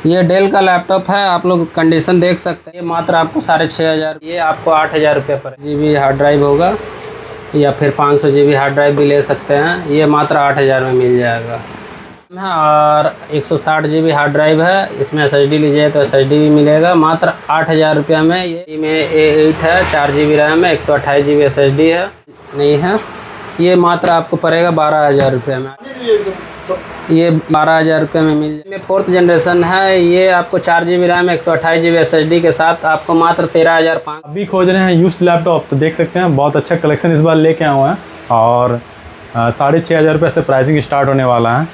ये डेल का लैपटॉप है, आप लोग कंडीशन देख सकते हैं। ये मात्र आपको 6,500, ये आपको 8,000 रुपये पर GB हार्ड ड्राइव होगा, या फिर 500 GB हार्ड ड्राइव भी ले सकते हैं। ये मात्र 8,000 में मिल जाएगा। और 160 GB हार्ड ड्राइव है, इसमें SSD लीजिए तो SSD भी मिलेगा मात्र 8,000 रुपये में। ये में A8 है, 4 GB रैम है, 128 GB SSD है नहीं है। ये मात्र आपको पड़ेगा 12,000 रुपये में। ये 12,000 रुपये में मिल जाए। 4th जनरेशन है, ये आपको 4 GB रैम 128 GB SSD के साथ आपको मात्र 13,500। अभी खोज रहे हैं यूज्ड लैपटॉप तो देख सकते हैं बहुत अच्छा कलेक्शन इस बार लेके आए हुए हैं, और 6,500 रुपये से प्राइसिंग स्टार्ट होने वाला है।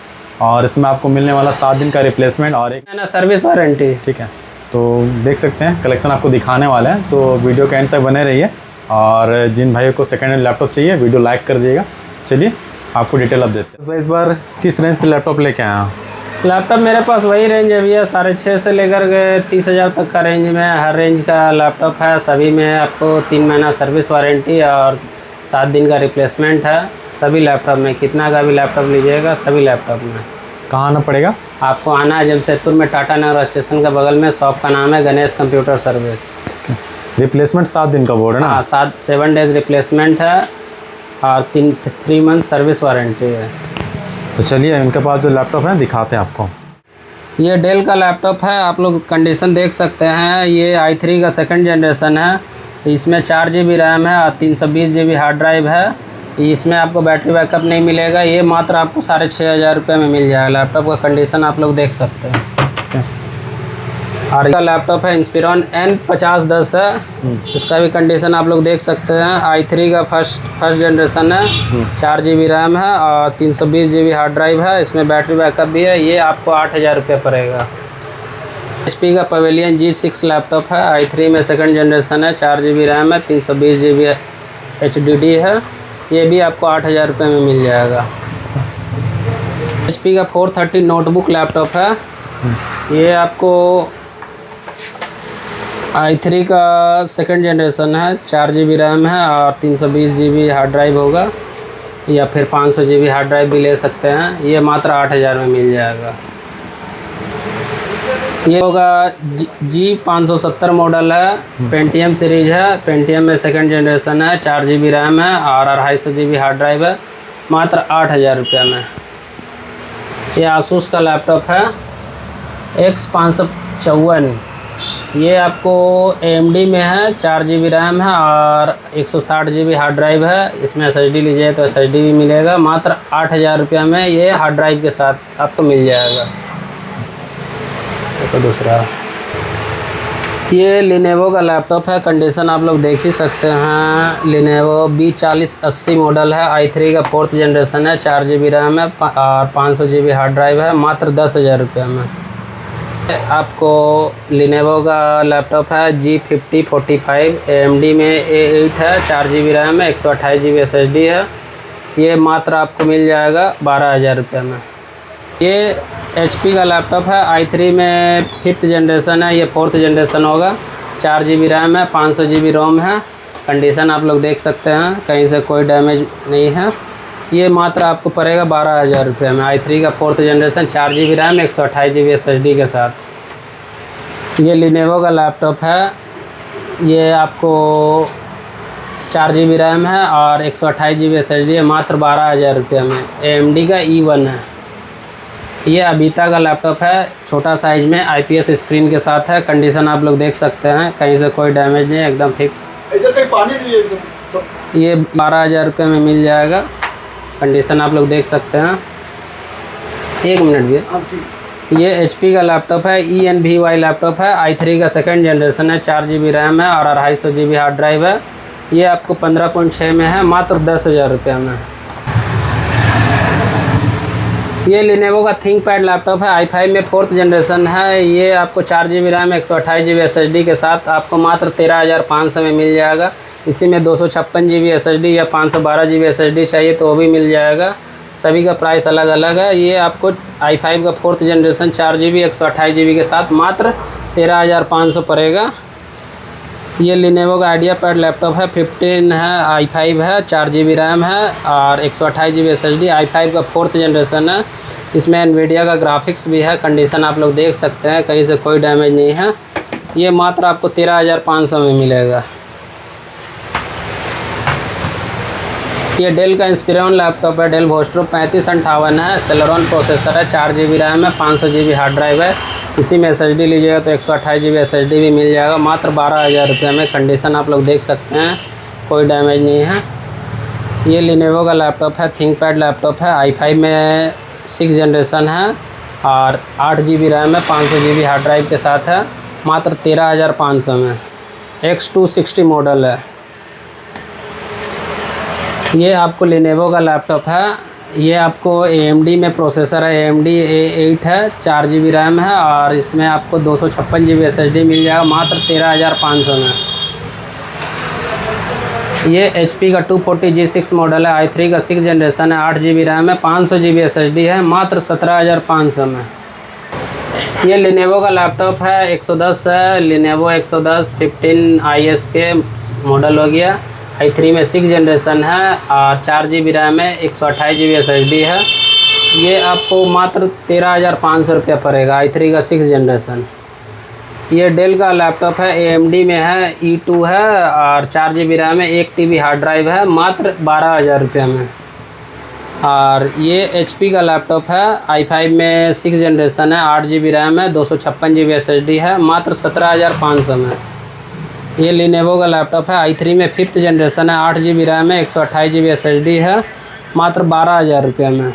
और इसमें आपको मिलने वाला 7 दिन का रिप्लेसमेंट और एक ना सर्विस वारंटी। ठीक है, तो देख सकते हैं कलेक्शन आपको दिखाने वाले हैं, तो वीडियो के एंड तक बने रहिए। और जिन भाइयों को सेकेंड हैंड लैपटॉप चाहिए वीडियो लाइक कर दिएगा। चलिए आपको डिटेल अब देते हैं। इस बार किस रेंज से लैपटॉप लेके आए हैं? लैपटॉप मेरे पास वही रेंज है भैया, 6,500 से लेकर के 30,000 तक का रेंज में हर रेंज का लैपटॉप है। सभी में आपको 3 महीना सर्विस वारंटी और 7 दिन का रिप्लेसमेंट है। सभी लैपटॉप में, कितना का भी लैपटॉप लीजिएगा सभी लैपटॉप में। कहाँ आना पड़ेगा? आपको आना है जमशेदपुर में, टाटा नगर स्टेशन के बगल में। शॉप का नाम है गणेश कंप्यूटर सर्विस। रिप्लेसमेंट 7 दिन का बोर्ड है ना? हाँ, 7 डेज रिप्लेसमेंट है और 3 मंथ सर्विस वारंटी है। तो चलिए इनके पास जो लैपटॉप है दिखाते हैं आपको। ये डेल का लैपटॉप है, आप लोग कंडीशन देख सकते हैं। ये i3 का 2nd जनरेशन है। इसमें 4 GB रैम है और 320 GB हार्ड ड्राइव है। इसमें आपको बैटरी बैकअप नहीं मिलेगा। ये मात्र आपको 6,500 रुपये में मिल जाएगा। लैपटॉप का कंडीशन आप लोग देख सकते हैं। और इसका लैपटॉप है इंस्पिरॉन N5010 है। इसका भी कंडीशन आप लोग देख सकते हैं। i3 का फर्स्ट जनरेशन है, 4 GB रैम है और 320 GB हार्ड ड्राइव है। इसमें बैटरी बैकअप भी है। ये आपको 8,000 रुपये पड़ेगा। HP का पवेलियन G6 लैपटॉप है, i3 में 2nd जनरेशन है, 4 GB रैम है, 320 GB HDD है। ये भी आपको 8,000 रुपये में मिल जाएगा। HP का 430 नोटबुक लैपटॉप है। ये आपको i3 का 2nd जनरेशन है, 4 GB रैम है और 320 GB हार्ड ड्राइव होगा, या फिर 500 GB हार्ड ड्राइव भी ले सकते हैं। ये मात्र 8,000 में मिल जाएगा। ये होगा G570 मॉडल है, पेंटियम सीरीज है। पेंटियम में 2nd जनरेशन है, 4 GB रैम है और 250 GB हार्ड ड्राइव है, मात्र 8,000 रुपये में। ये आसूस का लैपटॉप है X554। ये आपको AMD में है, 4 GB रैम है और 160 GB हार्ड ड्राइव है। इसमें SSD लीजिए तो SSD भी मिलेगा। मात्र 8,000 रुपये में ये हार्ड ड्राइव के साथ आपको मिल जाएगा। तो दूसरा ये लिनेवो का लैपटॉप है। कंडीशन आप लोग देख ही सकते हैं। लिनेवो B4080 मॉडल है, i3 का 4th जनरेशन है, 4 GB रैम है और 500 GB हार्ड ड्राइव है, मात्र 10,000 रुपये में। आपको लिनेवो का लैपटॉप है G5045, AMD में A8 है, 4 GB रैम है, 128 GB SSD है। ये मात्र आपको मिल जाएगा 12,000 रुपये में। ये HP का लैपटॉप है, i3 में 5th जनरेशन है, ये 4th जनरेशन होगा, 4 GB रैम है, 500 GB रोम है। कंडीशन आप लोग देख सकते हैं, कहीं से कोई डैमेज नहीं है। ये मात्र आपको पड़ेगा 12,000 रुपये में। i3 का 4th generation, 4 GB RAM, 128 GB SSD के साथ। ये लिनेवो का लैपटॉप है। ये आपको 4 GB रैम है और 128 GB SSD है, मात्र 12,000 रुपये में। AMD का E1 है। ये अबीता का लैपटॉप है, छोटा साइज में, IPS स्क्रीन के साथ है। कंडीशन आप लोग देख सकते हैं, कहीं से कोई डैमेज नहीं है, एकदम फिक्स। ये 12,000 रुपये में मिल जाएगा। कंडीशन आप लोग देख सकते हैं। 1 मिनट भी। ये HP का लैपटॉप है, ENVY लैपटॉप है, i3 का 2nd जनरेशन है, 4 GB रैम है और 250 GB हार्ड ड्राइव है। ये आपको 15.6 में है, मात्र 10,000 रुपये में। ये लिनेवो का थिंकपैड लैपटॉप है, i5 में 4th जनरेशन है। ये आपको 4 GB रैम, 128 GB SSD के साथ आपको मात्र 13,500 में मिल जाएगा। इसी में 256 GB SSD या 512 GB SSD चाहिए तो वो भी मिल जाएगा। सभी का प्राइस अलग अलग है। ये आपको i5 का 4th जनरेशन, 4 GB 128 GB के साथ मात्र 13,500 पड़ेगा। ये लिनेवो का आइडिया पैड लैपटॉप है, 15 है, i5 है, 4 GB रैम है और 128 GB SSD। i5 का 4th जनरेशन है। इसमें एनवीडिया का ग्राफिक्स भी है। कंडीशन आप लोग देख सकते हैं, कहीं से कोई डैमेज नहीं है। ये मात्र आपको 13,500 में मिलेगा। ये डेल का इंस्पिरॉन लैपटॉप है, डेल वोस्ट्रो 3558 है, सेलेरॉन प्रोसेसर है, 4 GB रैम है, 500 GB हार्ड ड्राइव है। इसी में SSD लीजिएगा तो 128 GB SSD भी मिल जाएगा, मात्र 12,000 रुपये में। कंडीशन आप लोग देख सकते हैं, कोई डैमेज नहीं है। ये लिनेवो का लैपटॉप है, थिंकपैड लैपटॉप है, i5 में 6 जनरेशन है और 8 GB रैम है, 500 GB हार्ड ड्राइव के साथ है, मात्र 13,500 में। X260 मॉडल है। ये आपको लिनेवो का लैपटॉप है। ये आपको AMD में प्रोसेसर है, AMD A8 है, 4 GB रैम है और इसमें आपको 256 GB SSD मिल जाएगा, मात्र 13,500 में। ये HP का 240G6 मॉडल है, i3 का 6 जनरेशन है, 8 GB रैम है, 500 GB SSD है, मात्र 17,500 में। ये लिनेवो का लैपटॉप है, 110 है, लिनेवो 110 15IS के मॉडल हो गया। i3 में 6 जनरेशन है और 4 GB रैम है, 128 GB SSD है। ये आपको मात्र 13,500 रुपया पड़ेगा, i3 का 6 जनरेशन। ये डेल का लैपटॉप है, AMD में है, E2 है और 4 GB रैम है, 1 TB हार्ड ड्राइव है, मात्र 12,000 रुपये में। और ये HP का लैपटॉप है, i5 में 6 जनरेशन है, 8 GB रैम है, 256 GB SSD है, मात्र 17,500 में। ये लिनेवो का लैपटॉप है, i3 में 5th जनरेशन है, 8 GB रैम है, 128 GB SSD है, मात्र 12,000 रुपये में।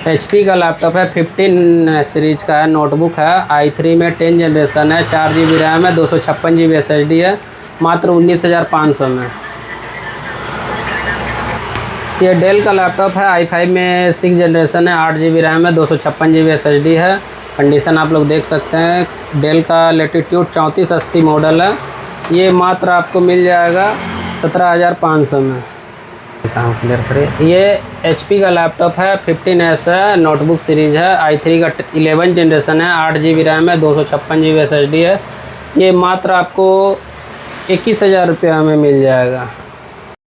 HP का लैपटॉप है, 15 सीरीज का है, नोटबुक है, i3 में 10 जनरेशन है, 4 GB रैम है, 256 GB SSD है, मात्र 19,500 में। ये डेल का लैपटॉप है, i5 में 6 जनरेशन है, 8 GB रैम है, 256 GB SSD है। कंडीशन आप लोग देख सकते हैं। डेल का लेटीट्यूड 3480 मॉडल है। ये मात्र आपको मिल जाएगा 17,500 में। काम क्लियर करिए। ये HP का लैपटॉप है, 15S है, नोटबुक सीरीज है, i3 का 11 जनरेशन है, 8 GB रैम है, 256 GB SSD है। ये मात्र आपको 21,000 रुपये में मिल जाएगा।